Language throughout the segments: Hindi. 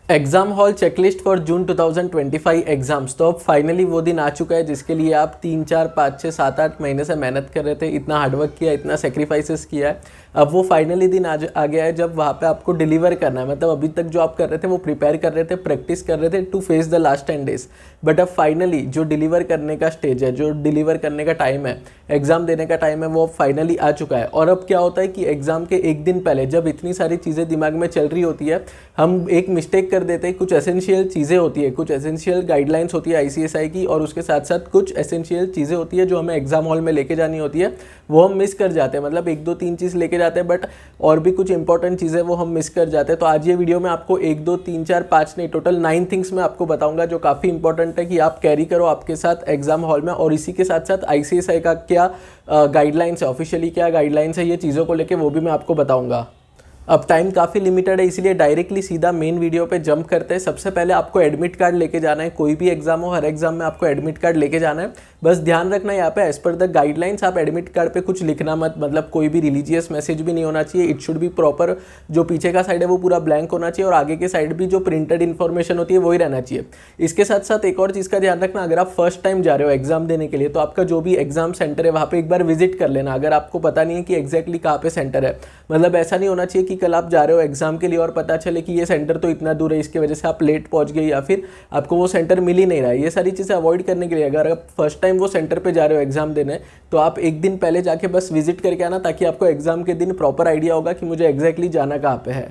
Exam hall checklist for June 2025 exams. तो अब फाइनली वो दिन आ चुका है जिसके लिए आप 3, 4, 5, 6, 7, 8 महीने से मेहनत कर रहे थे, इतना हार्डवर्क किया, इतना सेक्रीफाइसेस किया है। अब वो फाइनली दिन आ गया है जब वहाँ पे आपको डिलीवर करना है। मतलब अभी तक जो आप कर रहे थे वो प्रिपेयर कर रहे थे, प्रैक्टिस कर रहे थे to face the last 10 days, but अब फाइनली जो डिलीवर करने का स्टेज है, जो डिलीवर करने का टाइम है, एग्जाम देने का टाइम है, वो फाइनली आ चुका है। और अब क्या होता है कि एग्जाम के एक दिन पहले जब इतनी सारी चीज़ें दिमाग में चल रही होती है, हम एक मिस्टेक कर देते हैं। कुछ एसेंशियल चीज़ें होती है, कुछ एसेंशियल गाइडलाइंस होती है आईसीएसआई की, और उसके साथ साथ कुछ एसेंशियल चीज़ें होती है जो हमें एग्जाम हॉल में लेके जानी होती है, वो हम मिस कर जाते हैं। मतलब 1, 2, 3 चीज़ लेके जाते हैं, बट और भी कुछ इंपॉर्टेंट चीज़ें वो हम मिस कर जाते हैं। तो आज ये वीडियो में आपको 1, 2, 3, 4, 5 नहीं, टोटल 9 थिंग्स मैं आपको बताऊंगा जो काफ़ी इंपॉर्टेंट है कि आप कैरी करो आपके साथ एग्जाम हॉल में। और इसी के साथ साथ आईसीएसआई का क्या गाइडलाइंस है, ऑफिशियली क्या गाइडलाइंस है ये चीज़ों को लेके, वो भी मैं आपको बताऊंगा। अब टाइम काफ़ी लिमिटेड है, इसलिए डायरेक्टली सीधा मेन वीडियो पे जंप करते हैं। सबसे पहले आपको एडमिट कार्ड लेके जाना है। कोई भी एग्जाम हो, हर एग्जाम में आपको एडमिट कार्ड लेके जाना है। बस ध्यान रखना यहाँ पे एज पर द गाइडलाइंस आप एडमिट कार्ड पे कुछ लिखना मत, मतलब कोई भी रिलीजियस मैसेज भी नहीं होना चाहिए। इट शुड बी प्रॉपर, जो पीछे का साइड है वो पूरा ब्लैंक होना चाहिए, और आगे के साइड भी जो प्रिंटेड इन्फॉर्मेशन होती है वही रहना चाहिए। इसके साथ साथ एक और चीज़ का ध्यान रखना, अगर आप फर्स्ट टाइम जा रहे हो एग्जाम देने के लिए, तो आपका जो भी एग्जाम सेंटर है वहाँ पे एक बार विजिट कर लेना, अगर आपको पता नहीं है कि एग्जैक्टली कहाँ पे सेंटर है। मतलब ऐसा नहीं होना चाहिए कि कल आप जा रहे हो एग्जाम के लिए और पता चले कि ये सेंटर तो इतना दूर है, इसकी वजह से आप लेट पहुंच गए या फिर आपको वो सेंटर मिल ही नहीं रहा है। ये सारी चीज़ें अवॉइड करने के लिए अगर आप फर्स्ट टाइम वो सेंटर पे जा रहे हो एग्जाम देने, तो आप एक दिन पहले जाके बस विजिट करके आना, ताकि आपको एग्जाम के दिन प्रॉपर आइडिया होगा कि मुझे एग्जैक्टली जाना कहाँ पे है।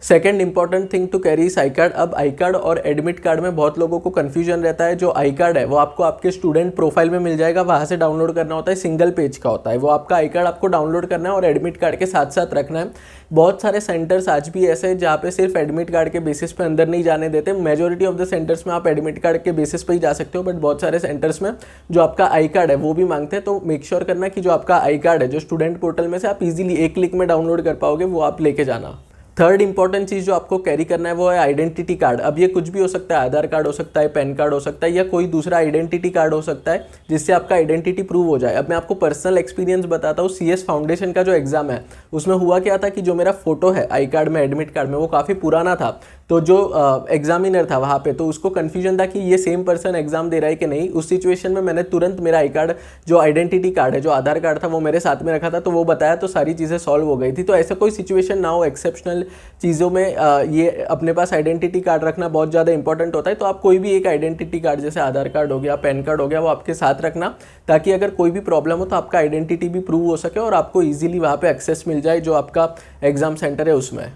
Second important thing to carry is I card. अब आई कार्ड और एडमिट कार्ड में बहुत लोगों को कंफ्यूजन रहता है। जो आई कार्ड है वो आपको आपके स्टूडेंट प्रोफाइल में मिल जाएगा, वहाँ से डाउनलोड करना होता है, सिंगल पेज का होता है वो। आपका आई कार्ड आपको डाउनलोड करना है और एडमिट कार्ड के साथ साथ रखना है। बहुत सारे सेंटर्स आज भी ऐसे हैं जहाँ पे सिर्फ एडमिट कार्ड के बेसिस पे अंदर नहीं जाने देते। मेजोरिटी ऑफ द सेंटर्स में आप एडमिट कार्ड के बेसिस पे ही जा सकते हो, बट बहुत सारे सेंटर्स में जो आपका आई कार्ड है वो भी मांगते हैं। तो मेक श्योर करना कि जो आपका आई कार्ड है, जो स्टूडेंट पोर्टल में से आप इजीली एक क्लिक में डाउनलोड कर पाओगे, वो आप लेके जाना। थर्ड इंपॉर्टेंट चीज़ जो आपको कैरी करना है वो है आइडेंटिटी कार्ड। अब ये कुछ भी हो सकता है, आधार कार्ड हो सकता है, पैन कार्ड हो सकता है, या कोई दूसरा आइडेंटिटी कार्ड हो सकता है जिससे आपका आइडेंटिटी प्रूव हो जाए। अब मैं आपको पर्सनल एक्सपीरियंस बताता हूँ। सीएस फाउंडेशन का जो एग्जाम है उसमें हुआ क्या था कि जो मेरा फोटो है आई कार्ड में, एडमिट कार्ड में, वो काफ़ी पुराना था। तो जो एग्जामिनर था वहाँ पे, तो उसको कन्फ्यूजन था कि ये सेम पर्सन एग्जाम दे रहा है कि नहीं। उस सिचुएशन में मैंने तुरंत मेरा आई कार्ड, जो आइडेंटिटी कार्ड है, जो आधार कार्ड था, वो मेरे साथ में रखा था, तो वो बताया, तो सारी चीज़ें सॉल्व हो गई थी। तो ऐसा कोई सिचुएशन ना हो, एक्सेप्शनल चीज़ों में ये अपने पास आइडेंटिटी कार्ड रखना बहुत ज़्यादा इंपॉर्टेंट होता है। तो आप कोई भी एक आइडेंटिटी कार्ड, जैसे आधार कार्ड हो गया, पैन कार्ड हो गया, वो आपके साथ रखना, ताकि अगर कोई भी प्रॉब्लम हो तो आपका आइडेंटिटी भी प्रूव हो सके और आपको ईजिली वहाँ पे एक्सेस मिल जाए जो आपका एग्जाम सेंटर है उसमें।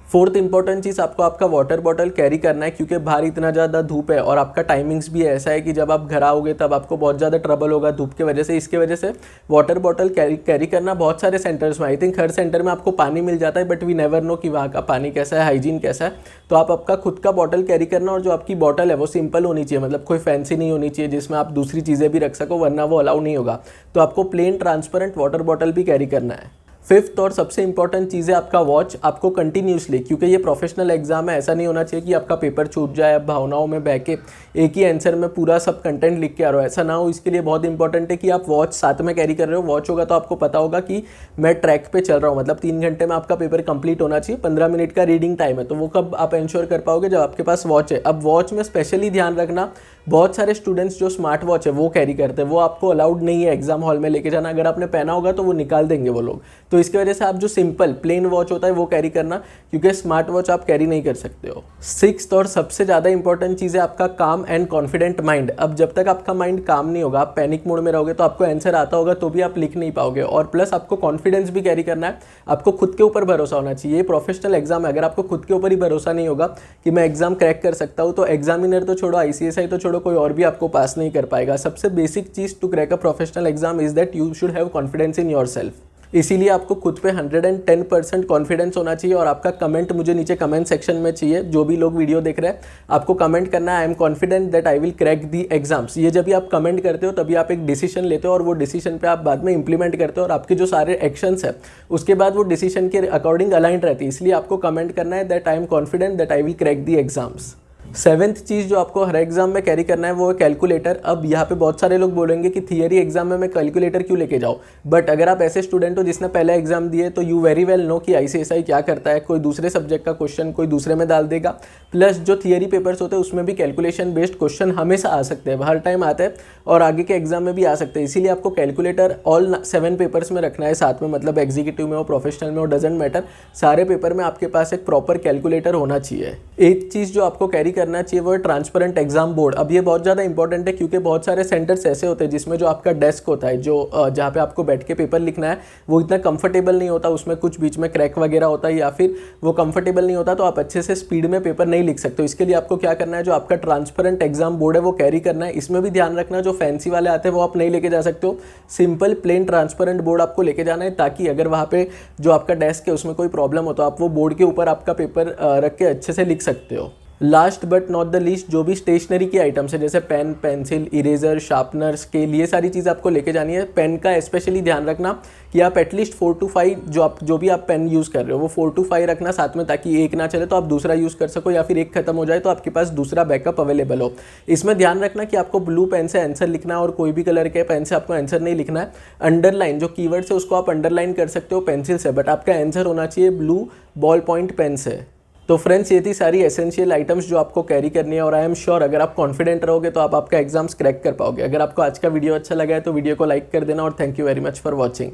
फोर्थ इंपॉर्टेंट चीज़, आपको आपका वाटर बॉटल कैरी करना है, क्योंकि बाहर इतना ज़्यादा धूप है और आपका टाइमिंग्स भी ऐसा है कि जब आप घर आओगे तब आपको बहुत ज़्यादा ट्रबल होगा धूप की वजह से। इसके वजह से वाटर बॉटल कैरी करना। बहुत सारे सेंटर्स में, आई थिंक हर सेंटर में आपको पानी मिल जाता है, बट वी नेवर नो कि वहाँ का पानी कैसा है, हाइजीन कैसा है। तो आप आपका खुद का बॉटल कैरी करना, और जो आपकी बॉटल है वो सिंपल होनी चाहिए, मतलब कोई फैंसी नहीं होनी चाहिए जिसमें आप दूसरी चीज़ें भी रख सको, वरना वो अलाउ नहीं होगा। तो आपको प्लेन ट्रांसपेरेंट वाटर बॉटल भी कैरी करना है। फिफ्थ और सबसे इंपॉर्टेंट चीज़ है आपका वॉच। आपको कंटिन्यूसली, क्योंकि ये प्रोफेशनल एग्जाम है, ऐसा नहीं होना चाहिए कि आपका पेपर छूट जाए, अब भावनाओं में बह के एक ही आंसर में पूरा सब कंटेंट लिख के आ रहे हो, ऐसा ना हो। इसके लिए बहुत इंपॉर्टेंट है कि आप वॉच साथ में कैरी कर रहे हो। वॉच होगा तो आपको पता होगा कि मैं ट्रैक पे चल रहा हूँ, मतलब 3 घंटे में आपका पेपर कंप्लीट होना चाहिए, 15 मिनट का रीडिंग टाइम है। तो वो कब आप इंश्योर कर पाओगे, जब आपके पास वॉच है। अब वॉच में स्पेशली ध्यान रखना, बहुत सारे स्टूडेंट्स जो स्मार्ट वॉच है वो कैरी करते हैं, वो आपको अलाउड नहीं है एग्जाम हॉल में लेके जाना। अगर आपने पहना होगा तो वो निकाल देंगे वो लोग। तो इसकी वजह से आप जो सिंपल प्लेन वॉच होता है वो कैरी करना, क्योंकि स्मार्ट वॉच आप कैरी नहीं कर सकते हो। सिक्स्थ और सबसे ज़्यादा इंपॉर्टेंट चीज़ है आपका काम एंड कॉन्फिडेंट माइंड। अब जब तक आपका माइंड काम नहीं होगा, आप पैनिक मोड में रहोगे, तो आपको आंसर आता होगा तो भी आप लिख नहीं पाओगे। और प्लस आपको कॉन्फिडेंस भी कैरी करना है, आपको खुद के ऊपर भरोसा होना चाहिए। ये प्रोफेशनल एग्जाम है, अगर आपको खुद के ऊपर ही भरोसा नहीं होगा कि मैं एग्जाम क्रैक कर सकता हूँ, तो एग्जामिनर तो छोड़ो, आईसीएसआई तो छोड़ो, कोई और भी आपको पास नहीं कर पाएगा। सबसे बेसिक चीज़ to crack a professional exam is that you should have confidence in yourself. इसीलिए आपको खुद पे 110% कॉन्फिडेंस होना चाहिए। और आपका कमेंट मुझे नीचे कमेंट सेक्शन में चाहिए, जो भी लोग वीडियो देख रहे हैं, आपको कमेंट करना है आई am confident that I will crack the exams. ये जब भी आप कमेंट करते हो तभी आप एक डिसीजन लेते हो, और वो डिसीजन पे आप बाद में इंप्लीमेंट करते हो, और आपके जो सारे एक्शंस है उसके बाद वो डिसीजन के अकॉर्डिंग अलाइंड रहती है। इसलिए आपको कमेंट करना है that I am confident that I will crack the exams. Seventh चीज़ जो आपको हर एग्जाम में कैरी करना है वो है कैलकुलेटर। अब यहाँ पे बहुत सारे लोग बोलेंगे कि थियरी एग्जाम में मैं कैलकुलेटर क्यों लेके जाऊँ, बट अगर आप ऐसे स्टूडेंट हो जिसने पहले एग्जाम दिए तो यू वेरी वेल नो कि ICSI क्या करता है। कोई दूसरे सब्जेक्ट का क्वेश्चन कोई दूसरे में डाल देगा, प्लस जो थियरी पेपर्स होते हैं उसमें भी कैलकुलेशन बेस्ड क्वेश्चन हमेशा आ सकते हैं, हर टाइम आते हैं और आगे के एग्जाम में भी आ सकते हैं। इसीलिए आपको कैलकुलेटर ऑल 7 पेपर्स में रखना है साथ में, मतलब एग्जीक्यूटिव में हो प्रोफेशनल में हो डजेंट मैटर, सारे पेपर में आपके पास एक प्रॉपर कैलकुलेटर होना चाहिए। एक चीज़ जो आपको कैरी करना चाहिए वो है ट्रांसपेरेंट एग्जाम बोर्ड। अब ये बहुत ज़्यादा इंपॉर्टेंट है क्योंकि बहुत सारे सेंटर्स ऐसे होते हैं जिसमें जो आपका डेस्क होता है, जो जहाँ पे आपको बैठ के पेपर लिखना है, वो इतना कंफर्टेबल नहीं होता, उसमें कुछ बीच में क्रैक वगैरह होता है या फिर वो कंफर्टेबल नहीं होता, तो आप अच्छे से स्पीड में पेपर नहीं लिख सकते। इसके लिए आपको क्या करना है, जो आपका ट्रांसपेरेंट एग्जाम बोर्ड है वो कैरी करना है। इसमें भी ध्यान रखना जो फैंसी वाले आते हैं वो आप नहीं लेके जा सकते हो, सिंपल प्लेन ट्रांसपेरेंट बोर्ड आपको लेके जाना है, ताकि अगर वहाँ पे जो आपका डेस्क है उसमें कोई प्रॉब्लम हो तो आप वो बोर्ड के ऊपर आपका पेपर रख के अच्छे से लिख सकते हो। Last but not the least, जो भी स्टेशनरी की आइटम्स है जैसे pen, pencil, eraser, sharpener, scale, ये सारी चीज़ आपको लेके जानी है। पेन का स्पेशली ध्यान रखना कि आप एटलीस्ट 4 to 5 जो भी आप पेन यूज़ कर रहे हो वो 4 to 5 रखना साथ में, ताकि एक ना चले तो आप दूसरा यूज़ कर सको, या फिर एक खत्म हो जाए तो आपके पास दूसरा बैकअप अवेलेबल हो। इसमें ध्यान रखना कि आपको ब्लू पेन से आंसर लिखना है और कोई भी कलर के पेन से आपको आंसर नहीं लिखना है। अंडरलाइन जो कीवर्ड्स है उसको आप अंडरलाइन कर सकते हो पेंसिल से, बट आपका आंसर होना चाहिए ब्लू बॉल पॉइंट पेन से। तो फ्रेंड्स ये थी सारी एसेंशियल आइटम्स जो आपको कैरी करनी है, और आई एम श्योर अगर आप कॉन्फिडेंट रहोगे तो आप आपका एग्जाम्स क्रैक कर पाओगे। अगर आपको आज का वीडियो अच्छा लगा है तो वीडियो को लाइक कर देना, और thank you very much for watching.